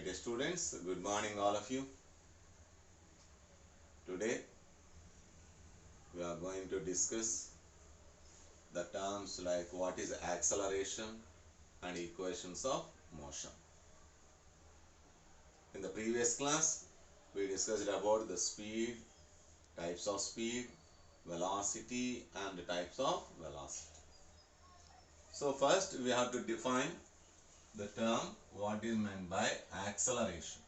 dear students, good morning all of you. Today we are going to discuss the terms like what is acceleration and equations of motion. In the previous class we discussed about the speed, types of speed, velocity and the types of velocity. So first we have to define the term what is meant by acceleration.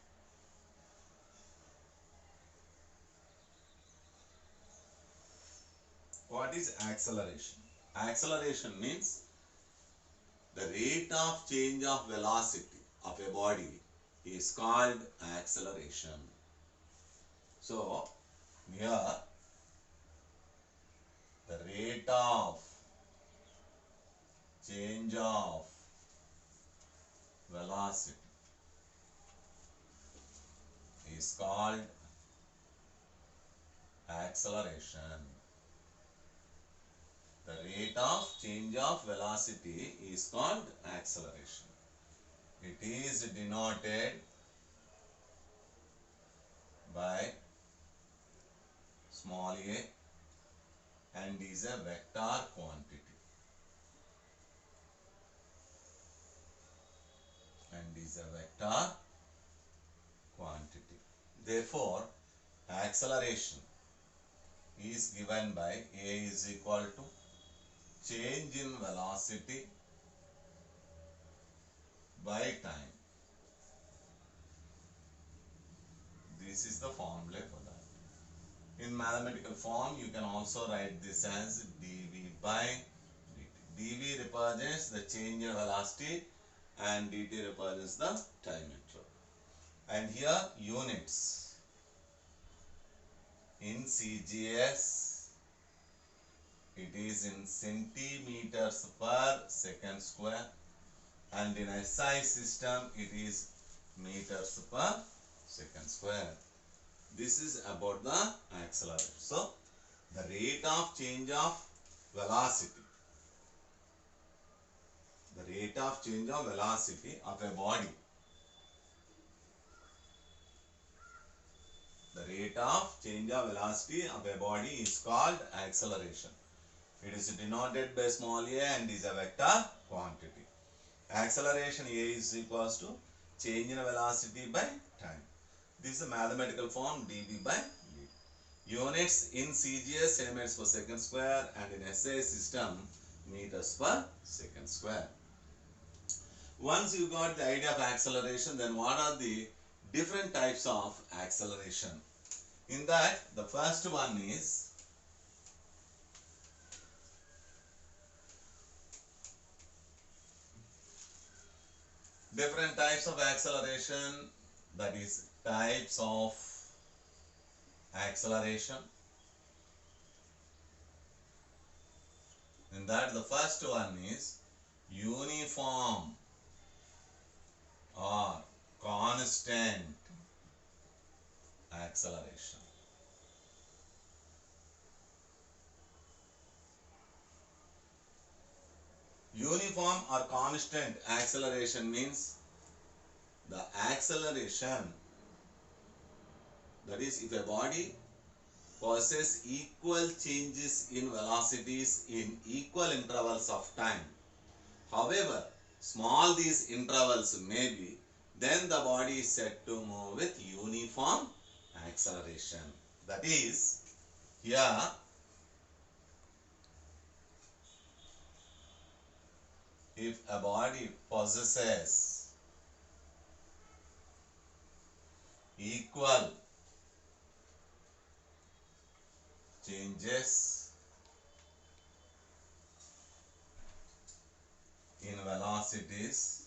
What is acceleration? Acceleration means the rate of change of velocity of a body is called acceleration. So here the rate of change of velocity is called acceleration. The rate of change of velocity is called acceleration. It is denoted by small a and is a vector quantity. Therefore, acceleration is given by a is equal to change in velocity by time. This is the formula for that. In mathematical form, you can also write this as dv by dt. dv represents the change in velocity and dt represents the time interval. And here units in CGS, it is in centimeters per second square, and in SI system it is meters per second square. This is about the acceleration. So the rate of change of velocity, of a body, is called acceleration. It is denoted by small a and is a vector quantity. Acceleration a is equals to change in velocity by time. This is a mathematical form dv by dt. Units in CGS centimeters per second square and in SI system meters per second square. Once you got the idea of acceleration, then what are the different types of acceleration? In that, the first one is different types of acceleration, that is types of acceleration. In that, the first one is uniform or constant acceleration. Uniform or constant acceleration means the acceleration, that is, if a body possesses equal changes in velocities in equal intervals of time, however small these intervals may be, then the body is said to move with uniform acceleration. That is, here if a body possesses equal changes in velocities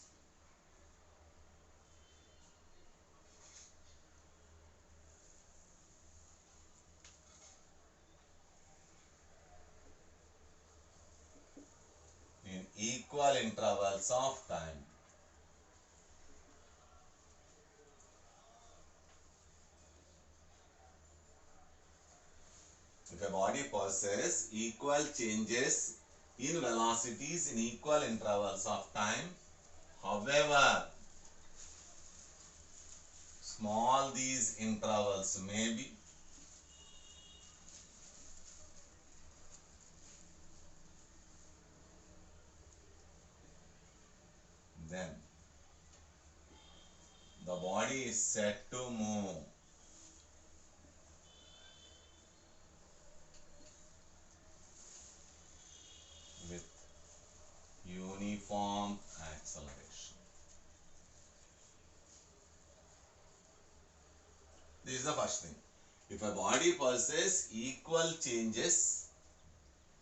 in equal intervals of time, if a body possesses equal changes in velocities in equal intervals of time, however small these intervals may be, then the body is set to move with uniform acceleration. This is the first thing. If a body possesses equal changes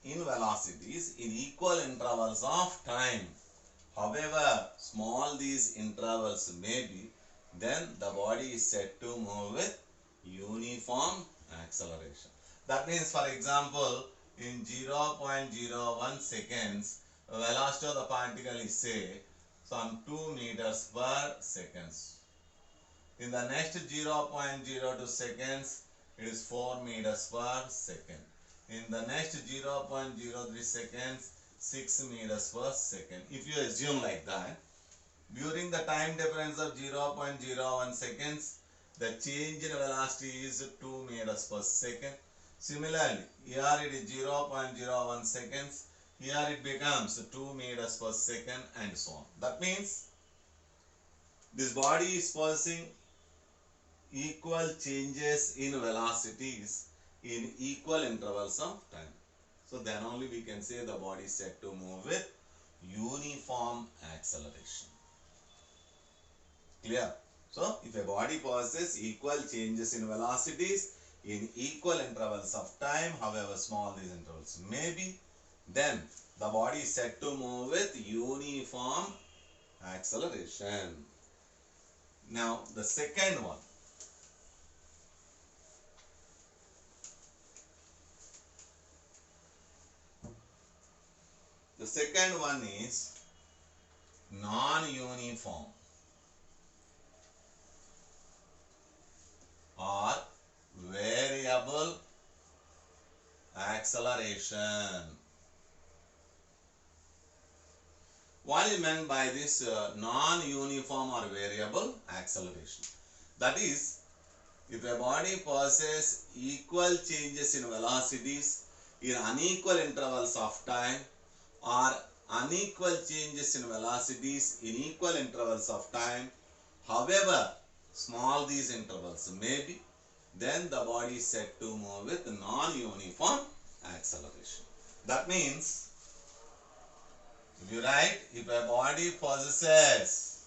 in velocities in equal intervals of time, however small these intervals may be, then the body is said to move with uniform acceleration. That means, for example, in 0.01 seconds, the velocity of the particle is say some 2 meters per second. In the next 0.02 seconds, it is 4 meters per second. In the next 0.03 seconds, 6 meters per second. If you assume like that, during the time difference of 0.01 seconds, the change in velocity is 2 meters per second. Similarly, here it is 0.01 seconds, here it becomes 2 meters per second, and so on. That means this body is possessing equal changes in velocities in equal intervals of time. So then only we can say the body is said to move with uniform acceleration. Clear? So if a body possesses equal changes in velocities in equal intervals of time, however small these intervals may be, then the body is said to move with uniform acceleration. Now the second one. The second one is non-uniform or variable acceleration. What is meant by this non-uniform or variable acceleration? That is, if a body possesses equal changes in velocities in unequal intervals of time or unequal changes in velocities in equal intervals of time, however small these intervals may be, then the body is said to move with non-uniform acceleration. That means, if you write, if a body possesses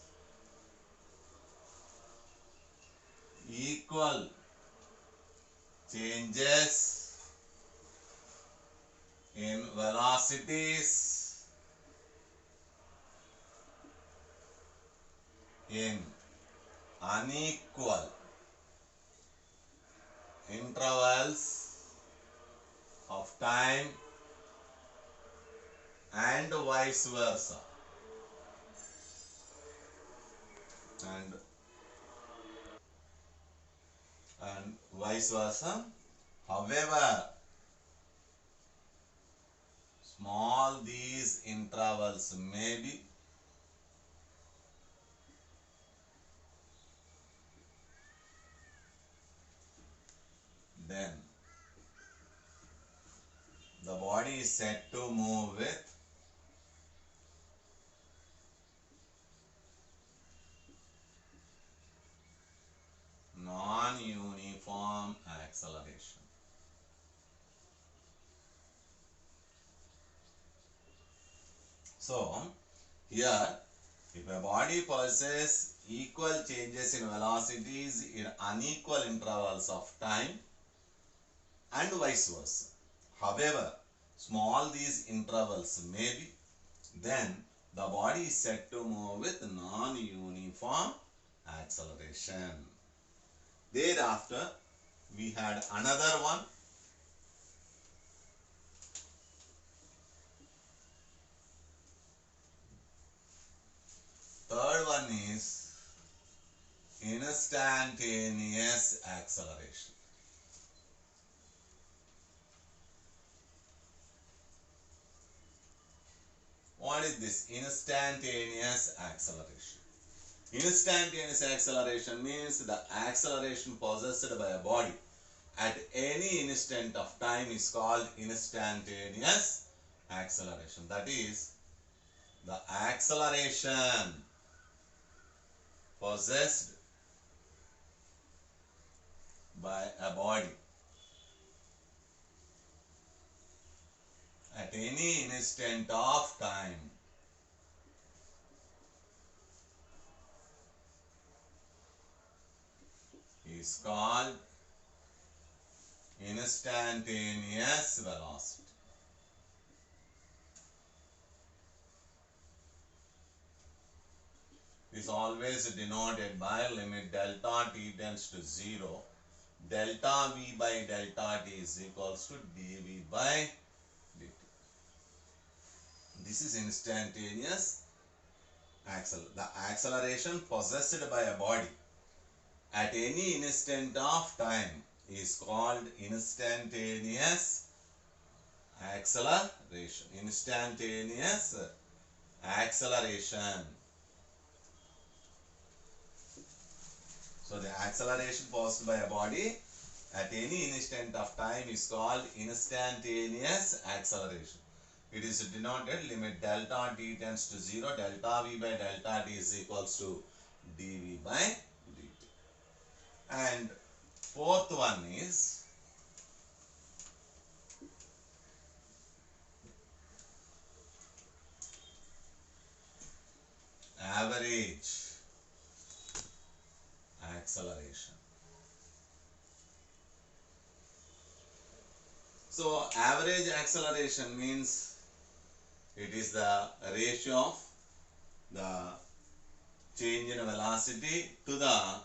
equal changes in velocities in unequal intervals of time and vice versa, and vice versa, however small these intervals may be, then the body is said to move with non-uniform acceleration. So here, if a body possesses equal changes in velocities in unequal intervals of time and vice versa, however small these intervals may be, then the body is said to move with non-uniform acceleration. Thereafter, we had another one. Third one is instantaneous acceleration. What is this instantaneous acceleration? Instantaneous acceleration means the acceleration possessed by a body at any instant of time is called instantaneous acceleration. That is, the acceleration possessed by a body at any instant of time is called instantaneous velocity. Is always denoted by limit delta t tends to 0. Delta v by delta t is equals to dv by dt. This is instantaneous the acceleration possessed by a body at any instant of time is called instantaneous acceleration. Instantaneous acceleration. So the acceleration caused by a body at any instant of time is called instantaneous acceleration. It is denoted limit delta t tends to 0, delta v by delta t is equals to dv by dt. And fourth one is average acceleration. So average acceleration means it is the ratio of the change in velocity to the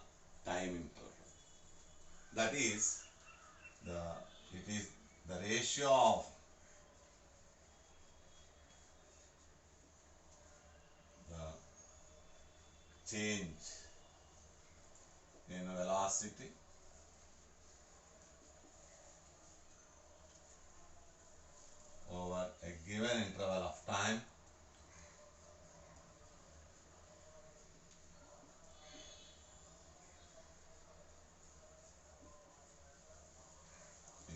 time interval. That is it is the ratio of the change in velocity over a given interval of time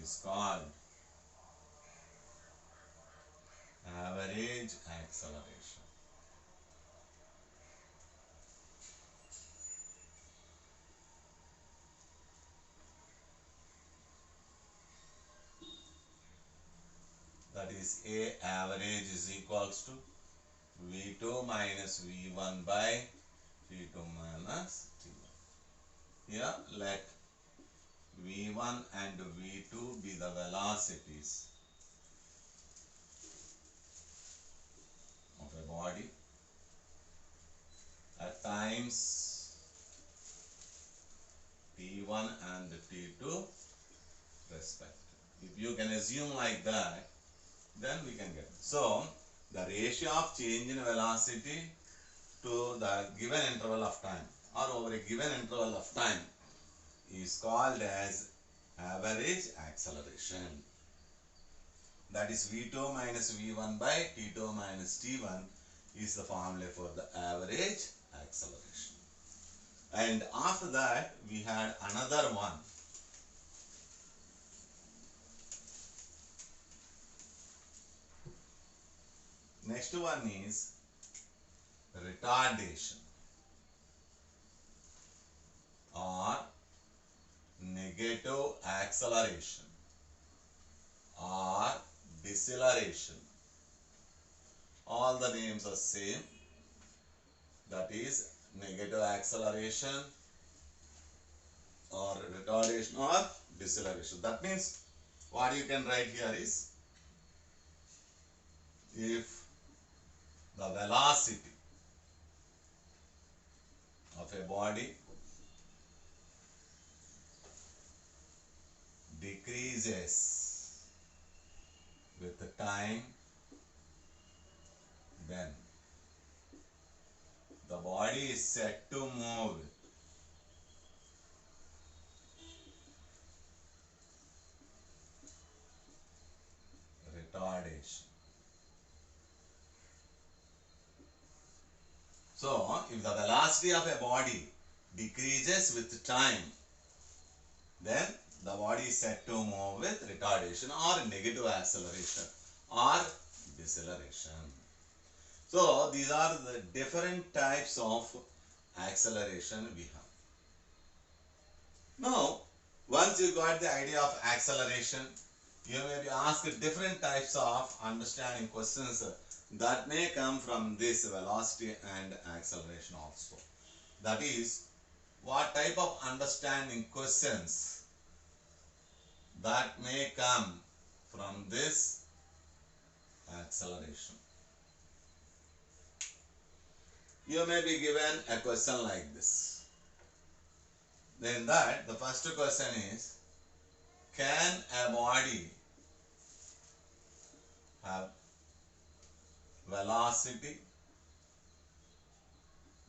is called average acceleration. That is, A average is equals to V2 minus V1 by T2 minus T1. Here let V1 and V2 be the velocities of a body at times T1 and T2 respectively. If you can assume like that, then we can get it. So the ratio of change in velocity to the given interval of time or over a given interval of time is called as average acceleration. That is, V2 minus V1 by T2 minus T1 is the formula for the average acceleration. And after that we had another one. Next one is retardation or negative acceleration or deceleration. All the names are same. That is negative acceleration or retardation or deceleration. That means what you can write here is, if the velocity of a body decreases with the time, then the body is said to move with retardation. So, if the velocity of a body decreases with time, then the body is said to move with retardation or negative acceleration or deceleration. So, these are the different types of acceleration we have. Now, once you got the idea of acceleration, you may be asked different types of understanding questions that may come from this velocity and acceleration also. That is, what type of understanding questions that may come from this acceleration. You may be given a question like this. Then that the first question is, can a body have velocity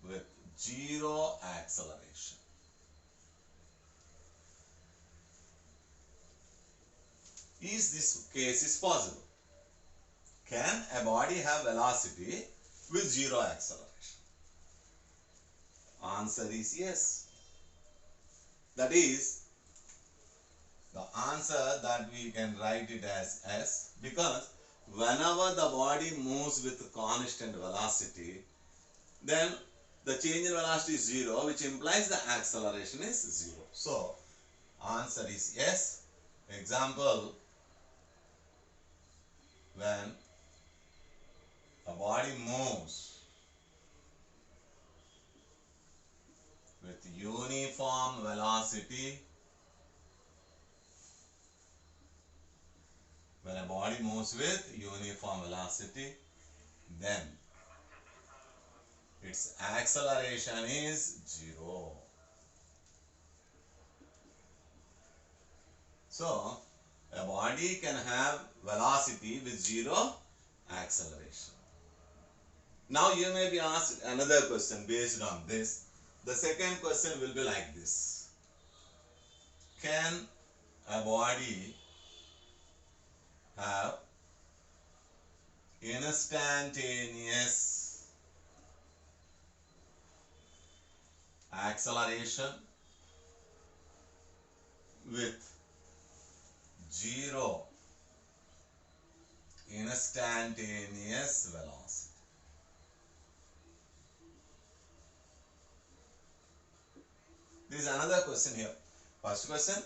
with zero acceleration? Is this case is possible? Can a body have velocity with zero acceleration? Answer is yes. That is, the answer that we can write it as S, because whenever the body moves with constant velocity, then the change in velocity is zero, which implies the acceleration is zero. So, answer is yes. Example, when a body moves with uniform velocity, when a body moves with uniform velocity, then its acceleration is zero. So, a body can have velocity with zero acceleration. Now, you may be asked another question based on this. The second question will be like this. Can a body have instantaneous acceleration with zero instantaneous velocity? This is another question here. First question,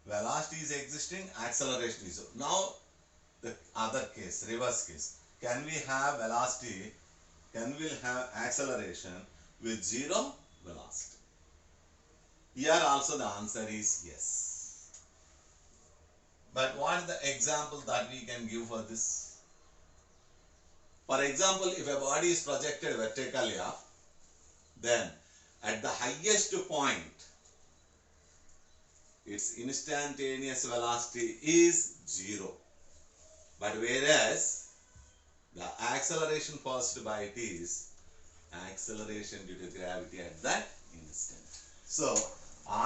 velocity is existing, acceleration is zero. Now, the other case, reverse case. Can we have velocity, can we have acceleration with zero velocity? Here also the answer is yes. But what is the example that we can give for this? For example, if a body is projected vertically up, then at the highest point, its instantaneous velocity is zero. But whereas the acceleration caused by it is acceleration due to gravity at that instant. So,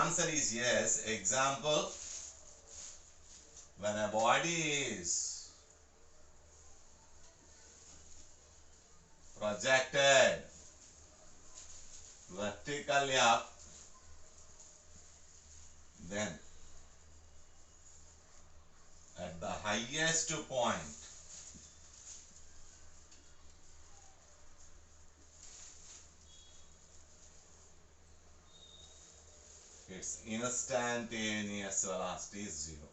answer is yes. Example, when a body is projected vertically up, then at the highest point, its instantaneous velocity is zero.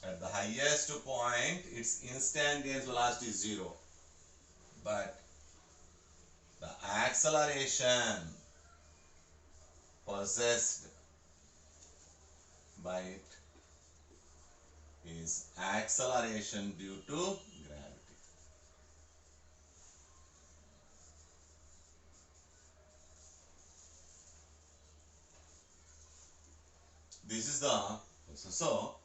At the highest point, its instantaneous velocity is zero. But the acceleration possessed by it is acceleration due to gravity. This is the question. So,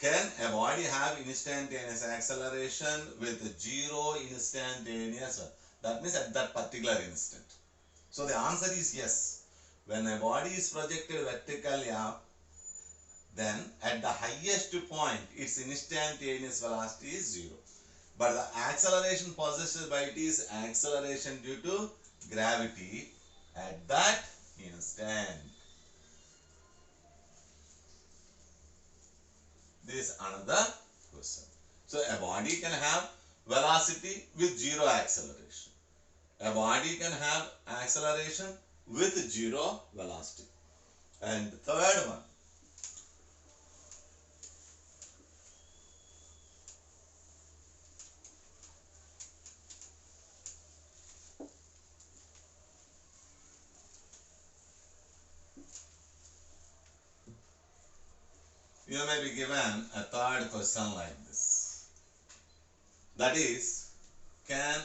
can a body have instantaneous acceleration with zero instantaneous? That means at that particular instant. So, the answer is yes. When a body is projected vertically up, then at the highest point its instantaneous velocity is 0. But the acceleration possessed by it is acceleration due to gravity at that instant. This is another question. So a body can have velocity with zero acceleration. A body can have acceleration with zero velocity. And the third one, you may be given a third question like this. That is, can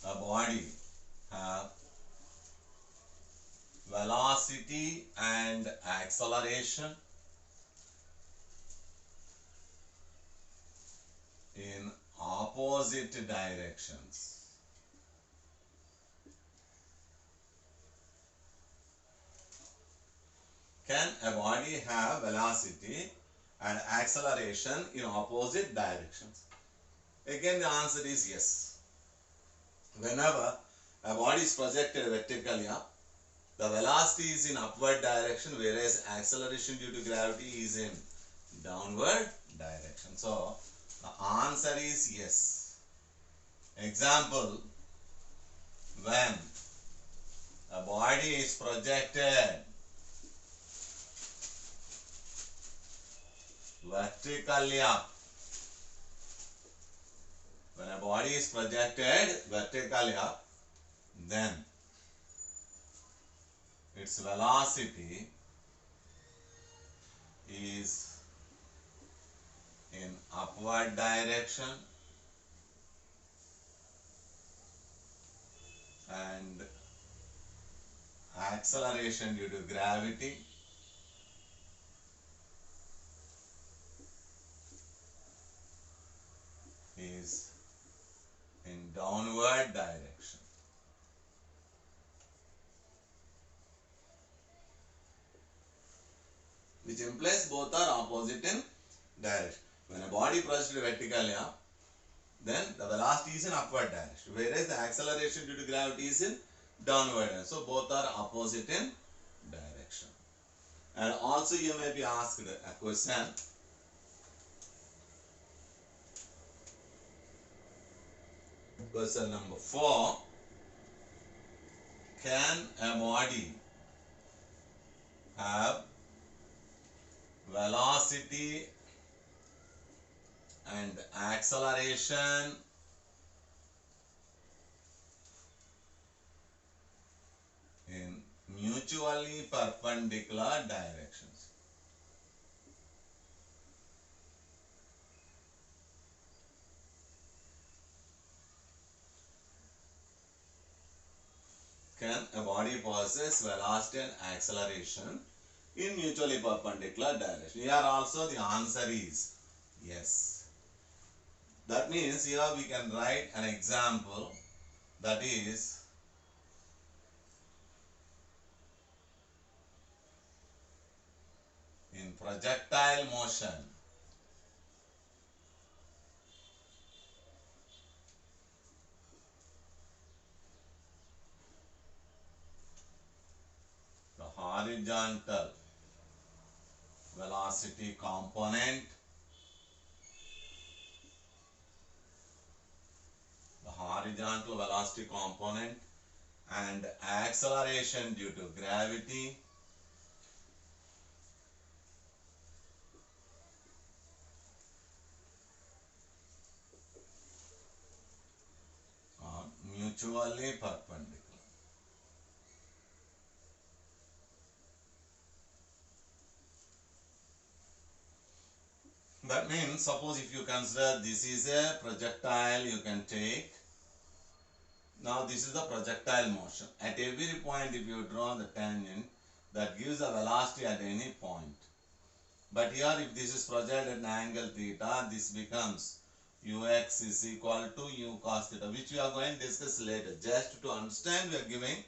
a body have velocity and acceleration in opposite directions? Can a body have velocity and acceleration in opposite directions? Again, the answer is yes. Whenever a body is projected vertically up, the velocity is in upward direction, whereas acceleration due to gravity is in downward direction. So, the answer is yes. Example, when a body is projected vertically up, when a body is projected vertically up, then its velocity is in upward direction and acceleration due to gravity is in downward direction. Which implies both are opposite in direction. When a body projected vertically up, then the velocity is in upward direction, whereas the acceleration due to gravity is in downward direction. So both are opposite in direction. And also you may be asked a question. Question number 4. Can a body have velocity and acceleration in mutually perpendicular directions? Can a body possess velocity and acceleration in mutually perpendicular direction? Here also the answer is yes. That means here we can write an example, that is, in projectile motion, the horizontal velocity component, and acceleration due to gravity are mutually perpendicular. That means, suppose if you consider this is a projectile, you can take. Now this is the projectile motion. At every point, if you draw the tangent, that gives the velocity at any point. But here, if this is projected at an angle theta, this becomes ux is equal to u cos theta, which we are going to discuss later. Just to understand, we are giving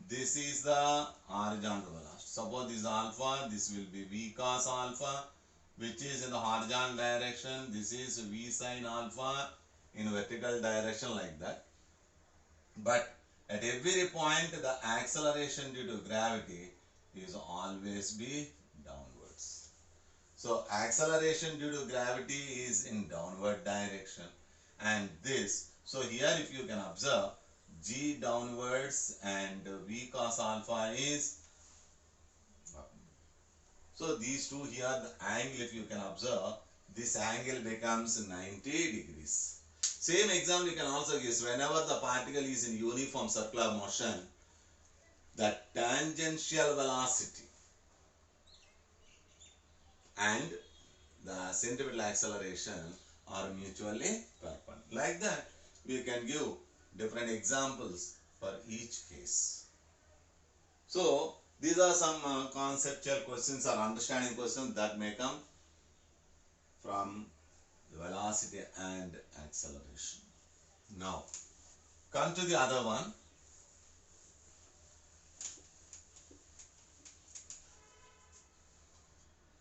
this is the horizontal velocity. suppose this is alpha, this will be v cos alpha, which is in the horizontal direction. This is v sin alpha in vertical direction, like that. But at every point, the acceleration due to gravity is always be downwards. So acceleration due to gravity is in downward direction, and this, so here if you can observe, g downwards and v cos alpha is, so these two here, the angle if you can observe, this angle becomes 90 degrees. Same example you can also give. Whenever the particle is in uniform circular motion, the tangential velocity and the centripetal acceleration are mutually perpendicular. Like that, we can give different examples for each case. So, these are some conceptual questions or understanding questions that may come from velocity and acceleration. Now, come to the other one.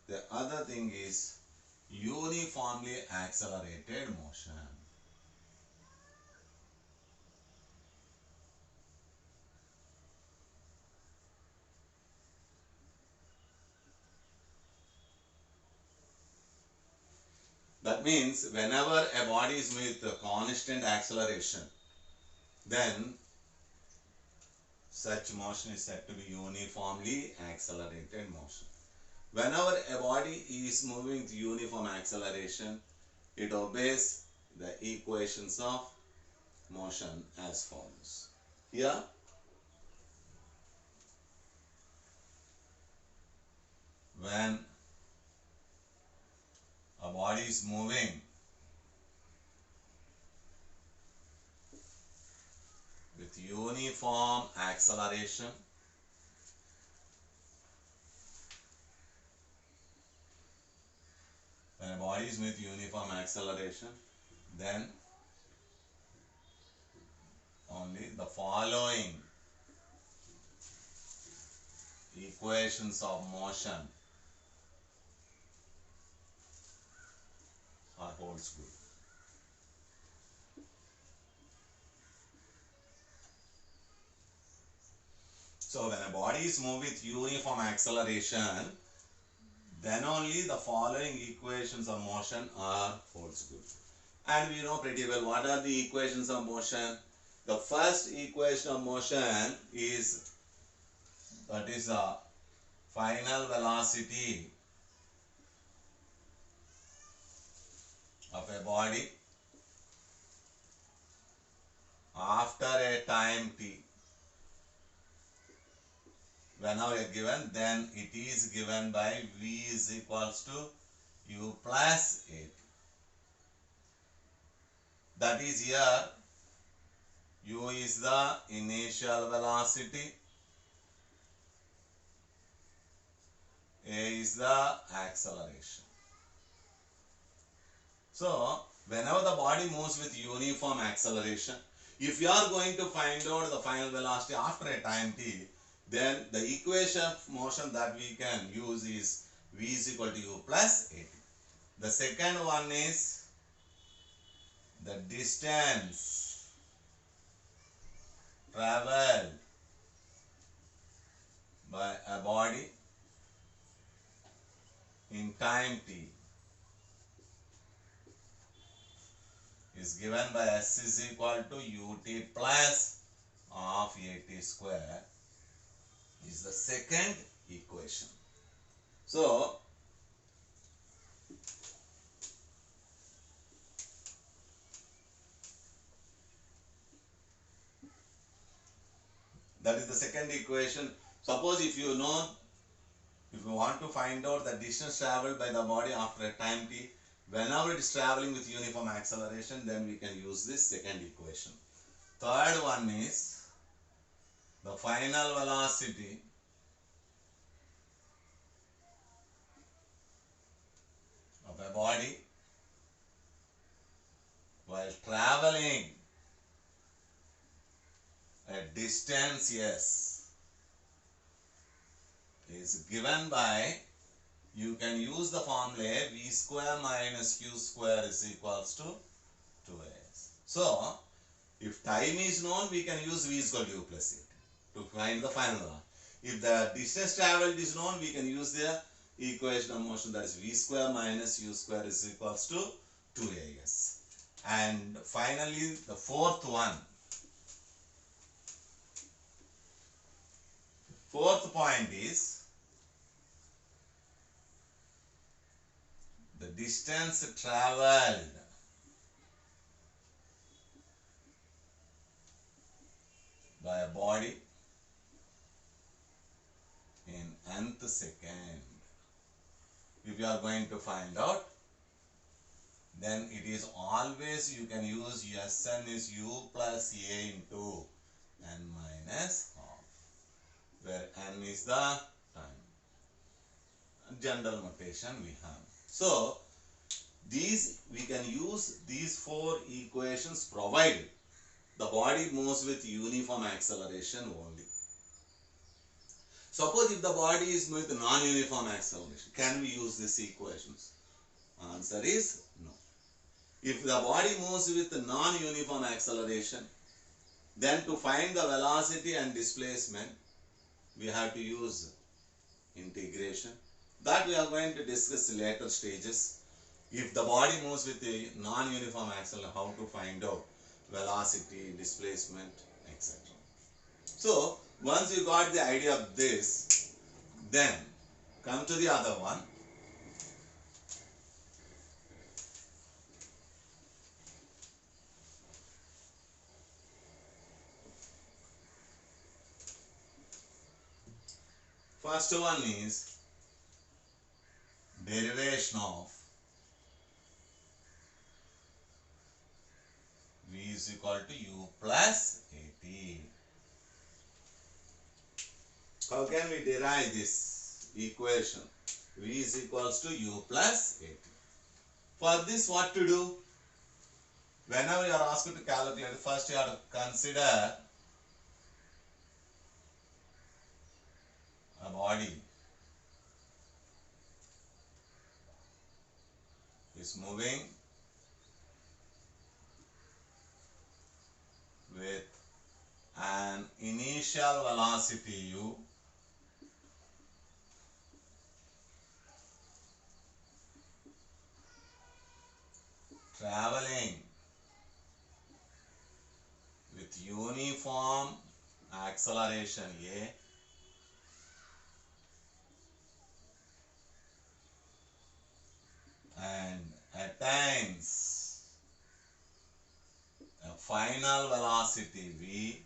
The other thing is uniformly accelerated motion. That means whenever a body is with a constant acceleration, then such motion is said to be uniformly accelerated motion. Whenever a body is moving with uniform acceleration, it obeys the equations of motion as follows. Here, when a body is moving with uniform acceleration, when a body is with uniform acceleration, then only the following equations of motion are holds good. So when a body is moving with uniform acceleration, then only the following equations of motion are holds good. And we know pretty well what are the equations of motion. The first equation of motion is, that is the final velocity of a body after a time t. Whenever given, then it is given by v is equals to u plus at. That is here, u is the initial velocity, a is the acceleration. So, whenever the body moves with uniform acceleration, if you are going to find out the final velocity after a time t, then the equation of motion that we can use is v is equal to u plus at. The second one is the distance traveled by a body in time t is given by s is equal to ut plus of at square is the second equation. So, that is the second equation. Suppose if you know, if you want to find out the distance traveled by the body after a time t, whenever it is traveling with uniform acceleration, then we can use this second equation. Third one is the final velocity of a body while traveling a distance s is given by, you can use the formula v square minus q square is equals to 2as. So, if time is known, we can use v is equal to u plus 8 to find the final one. If the distance traveled is known, we can use the equation of motion, that is v square minus u square is equals to 2as. And finally, the fourth point is the distance traveled by a body in nth second. If you are going to find out, then it is always, you can use Sn is u plus a into n minus half, where n is the time. General notation we have. So, we can use these four equations provided the body moves with uniform acceleration only. Suppose if the body is moving with non-uniform acceleration, can we use these equations? Answer is no. If the body moves with non-uniform acceleration, then to find the velocity and displacement, we have to use integration. That we are going to discuss in later stages. If the body moves with a non-uniform acceleration, how to find out velocity, displacement, etc. So, once you got the idea of this, then come to the other one. First one is derivation of v is equal to u plus at. How can we derive this equation? V is equals to u plus at. For this, what to do? Whenever you are asked to calculate, first you have to consider a body is moving with an initial velocity u traveling with uniform acceleration a and attains a final velocity v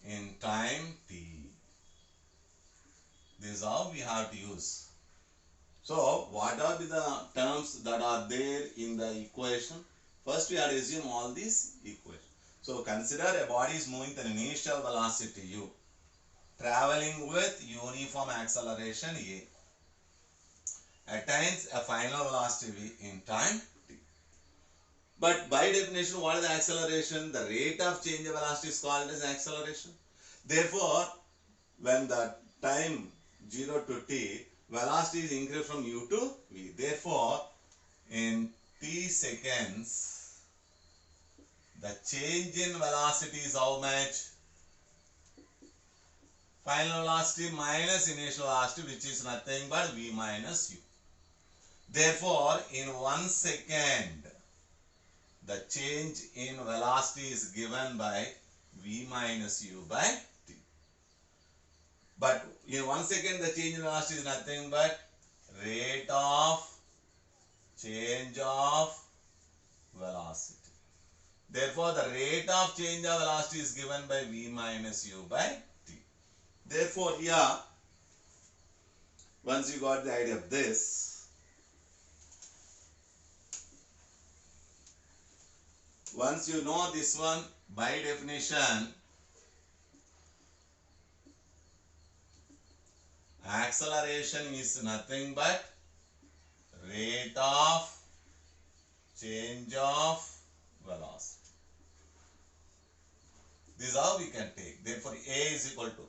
in time t. This is how we have to use. So, what are the terms that are there in the equation? First, we have to assume all these equations. So, consider a body is moving with an initial velocity u, traveling with uniform acceleration a, attains a final velocity v in time t. But by definition, what is the acceleration? The rate of change of velocity is called as acceleration. Therefore, when the time 0 to t, velocity is increased from u to v. Therefore, in t seconds, the change in velocity is how much? Final velocity minus initial velocity, which is nothing but v minus u. Therefore, in 1 second, the change in velocity is given by v minus u by t. But in 1 second, the change in velocity is nothing but rate of change of velocity. Therefore, the rate of change of velocity is given by v minus u by t. Therefore, here, once you got the idea of this, once you know this one, by definition, acceleration is nothing but rate of change of velocity. This is how we can take. Therefore, A is equal to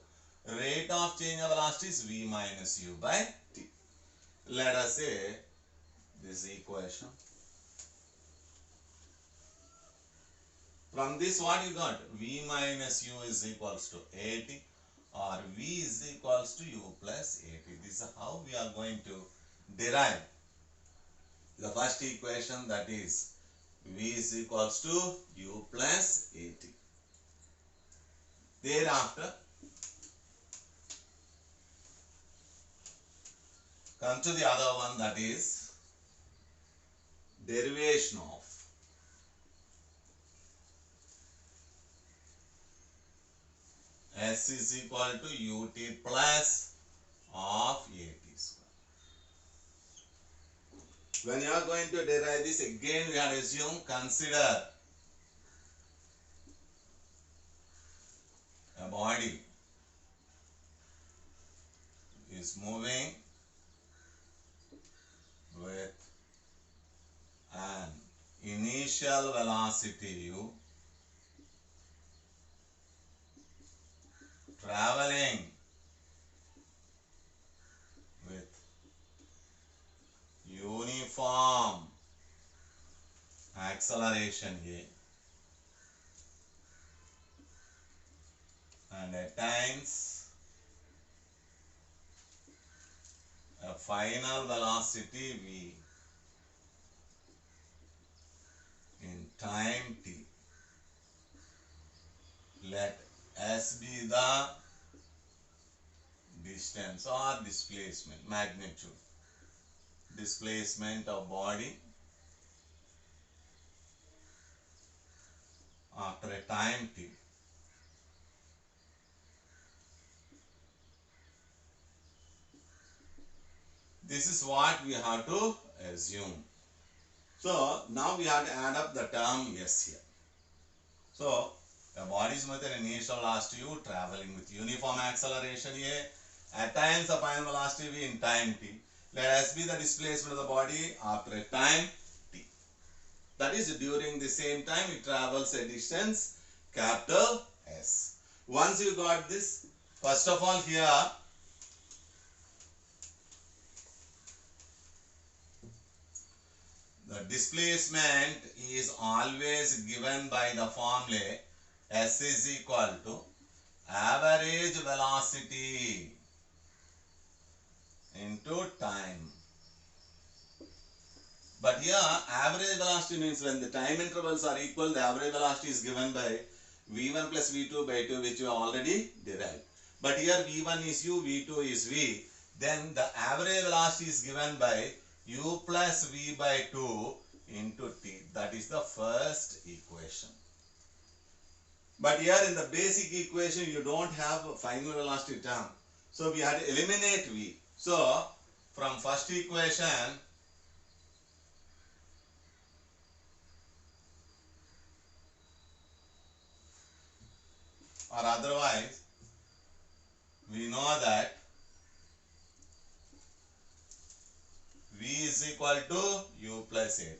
rate of change of velocity is V minus U by T. Let us say this equation. From this what you got? V minus U is equals to AT, or V is equals to U plus AT. This is how we are going to derive the first equation, that is V is equals to U plus AT. Thereafter, come to the other one, that is derivation of S is equal to UT plus of AT square. When you are going to derive this, again we have to assume, consider a body is moving with an initial velocity U, traveling with uniform acceleration A, and attains a final velocity V in time t. Let S be the distance or displacement, magnitude, displacement of body after a time t. This is what we have to assume. So now we have to add up the term S here. So the body is with an initial velocity U, traveling with uniform acceleration A, attains a final velocity V in time t. Let S be the displacement of the body after a time t. That is, during the same time it travels a distance capital S. Once you got this, first of all here the displacement is always given by the formula S is equal to average velocity into time. But here average velocity means when the time intervals are equal, the average velocity is given by V1 plus V2 by 2, which you already derived. But here V1 is U, V2 is V. Then the average velocity is given by U plus V by 2 into T. That is the first equation. But here in the basic equation you don't have a final velocity term. So we had to eliminate V. So from first equation, or otherwise we know that V is equal to U plus AT.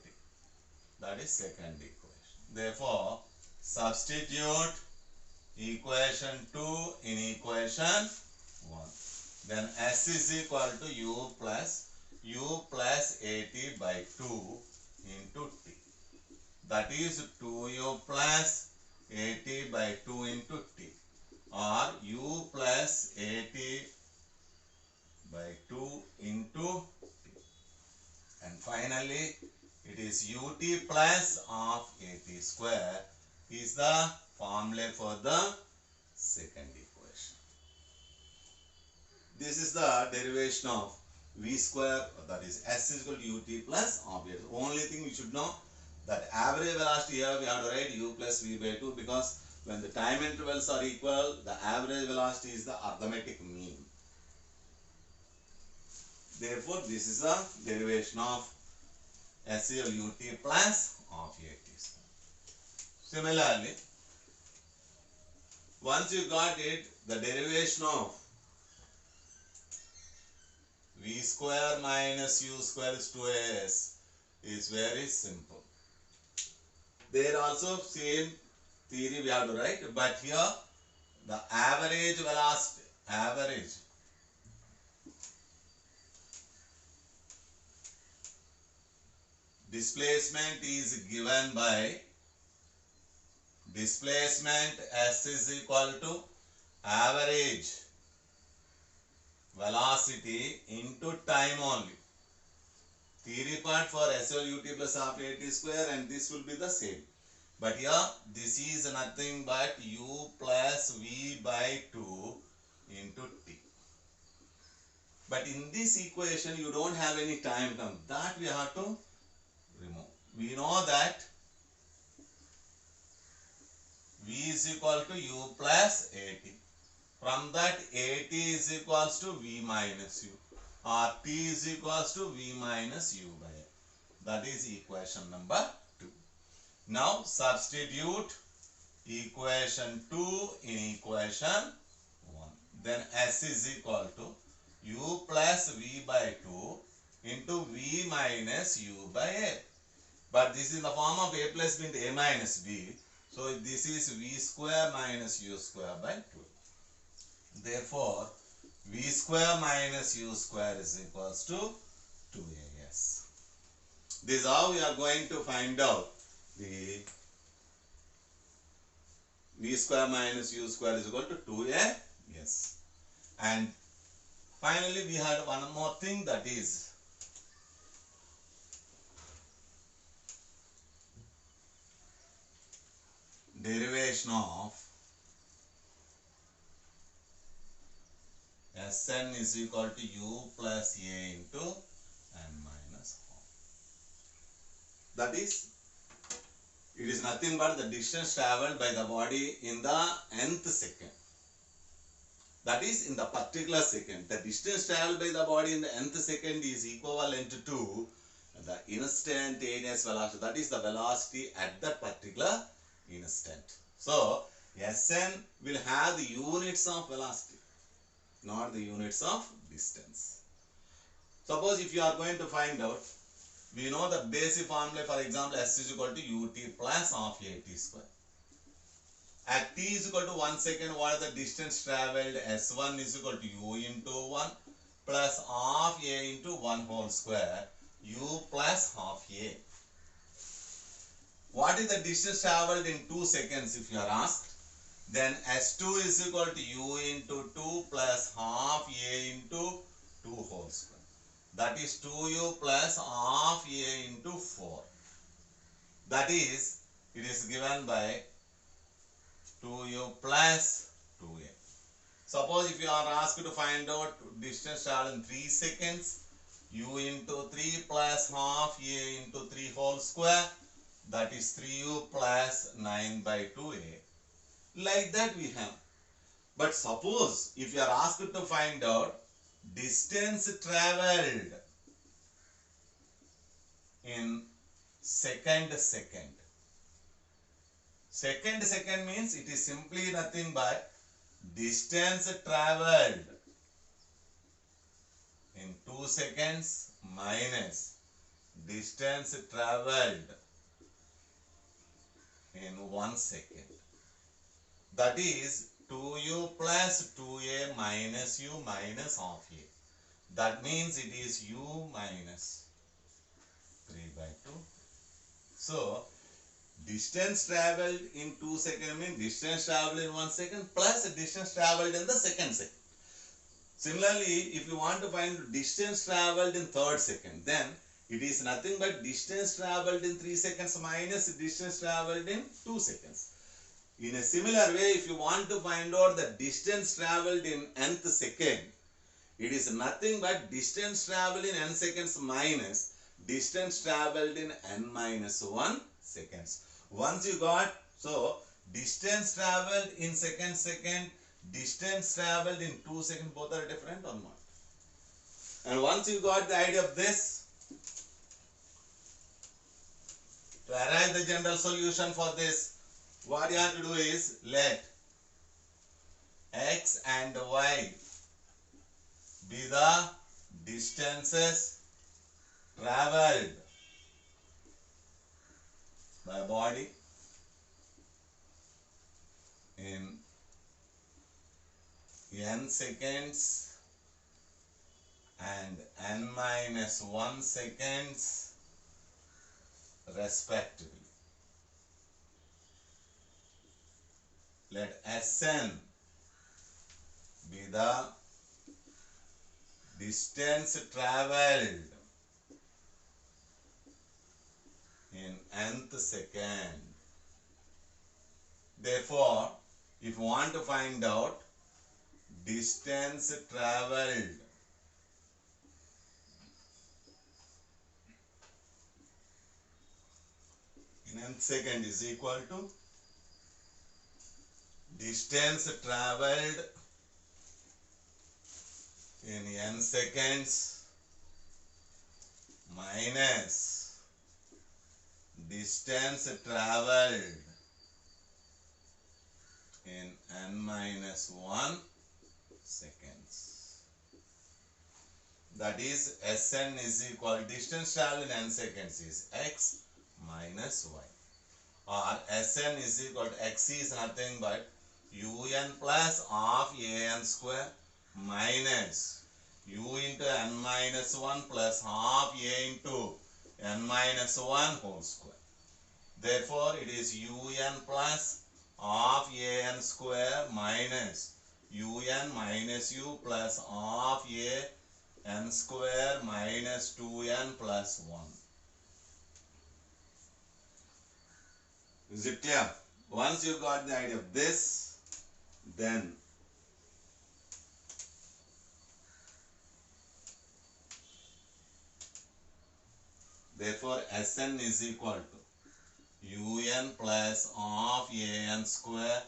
That is second equation. Therefore, substitute equation 2 in equation 1. Then S is equal to U plus AT by 2 into T. That is 2U plus AT by 2 into T, or U plus AT by 2 into T. And finally, it is UT plus of AT square is the formula for the second equation. This is the derivation of V square, that is S is equal to UT plus of AT. Only thing you should know that average velocity here we have to write U plus V by 2, because when the time intervals are equal, the average velocity is the arithmetic mean. Therefore, this is the derivation of S is equal to UT plus of AT square. Similarly, once you got it, the derivation of V square minus U square is 2AS is very simple. There also same Theory we have to write, but here the average velocity, average displacement is given by displacement S is equal to average velocity into time only. Theory part for SLUT plus half AT square, and this will be the same. But here this is nothing but U plus V by 2 into T. But in this equation you don't have any time term. That we have to remove. We know that V is equal to U plus AT. From that AT is equals to V minus U, or T is equals to V minus U by A. That is equation number 2. Now substitute equation 2 in equation 1. Then S is equal to U plus V by 2 into V minus U by A. But this is in the form of A plus B into A minus B. So this is V square minus U square by 2. Therefore, V square minus U square is equals to 2AS. This is how we are going to find out the V square minus U square is equal to 2AS. And finally, we had one more thing, that is derivation of Sn is equal to U plus A into n minus 1. That is, it is nothing but the distance traveled by the body in the nth second. That is, in the particular second. The distance traveled by the body in the nth second is equivalent to the instantaneous velocity. That is the velocity at that particular instant. So, Sn will have the units of velocity, not the units of distance. Suppose if you are going to find out, we know the basic formula, for example, S is equal to ut plus half AT square. At t is equal to 1 second, what is the distance travelled? S1 is equal to u into 1 plus half A into 1 whole square, u plus half A. What is the distance travelled in 2 seconds if you are asked? Then S2 is equal to u into 2 plus half A into 2 whole square. That is 2u plus half A into 4. That is, it is given by 2u plus 2a. Suppose if you are asked to find out distance travelled in 3 seconds, u into 3 plus half A into 3 whole square, that is 3u plus 9 by 2a. Like that we have. But suppose if you are asked to find out distance travelled in second. Second means it is simply nothing but distance travelled in 2 seconds minus distance travelled in 1 second. That is 2u plus 2a minus u minus half a. That means it is u minus 3 by 2. So, distance travelled in 2 seconds means distance travelled in 1 second plus distance travelled in the second second. Similarly, if you want to find distance travelled in third second, then it is nothing but distance travelled in 3 seconds minus distance travelled in 2 seconds. In a similar way, if you want to find out the distance travelled in nth second, it is nothing but distance travelled in n seconds minus distance travelled in n minus 1 seconds. Once you got, so distance travelled in second, distance travelled in 2 seconds, both are different or not? And once you got the idea of this, to arrive the general solution for this, what you have to do is let x and y be the distances travelled by body in n seconds and n minus 1 seconds respectively. Let Sn be the distance travelled in nth second. Therefore, if you want to find out distance travelled in nth second is equal to distance travelled in n seconds minus distance travelled in n minus 1 seconds. That is, Sn is equal, distance travelled in n seconds is x minus y. Or Sn is equal to x is nothing but un plus half an square minus u into n minus 1 plus half a into n minus 1 whole square. Therefore, it is un plus half an square minus un minus u plus half a n square minus 2n plus 1. Is it clear? Once you got the idea of this, then therefore Sn is equal to un plus half an square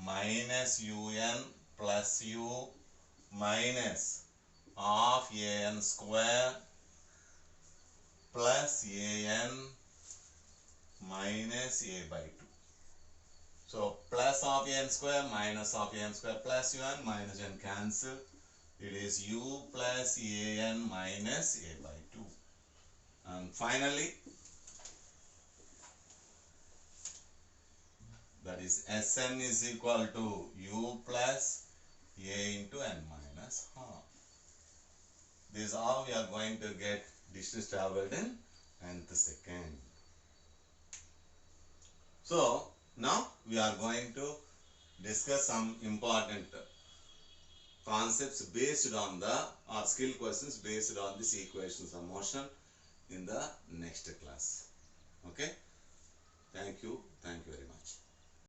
minus un plus u minus half an square plus an minus a by 2. So plus half n square minus half n square plus un minus n cancel. It is u plus an minus a by 2. And finally, that is Sn is equal to u plus a into n minus half. This is how we are going to get distance travelled in nth second. So now we are going to discuss some important concepts based on the or skill questions based on these equations of motion in the next class. Okay. Thank you very much.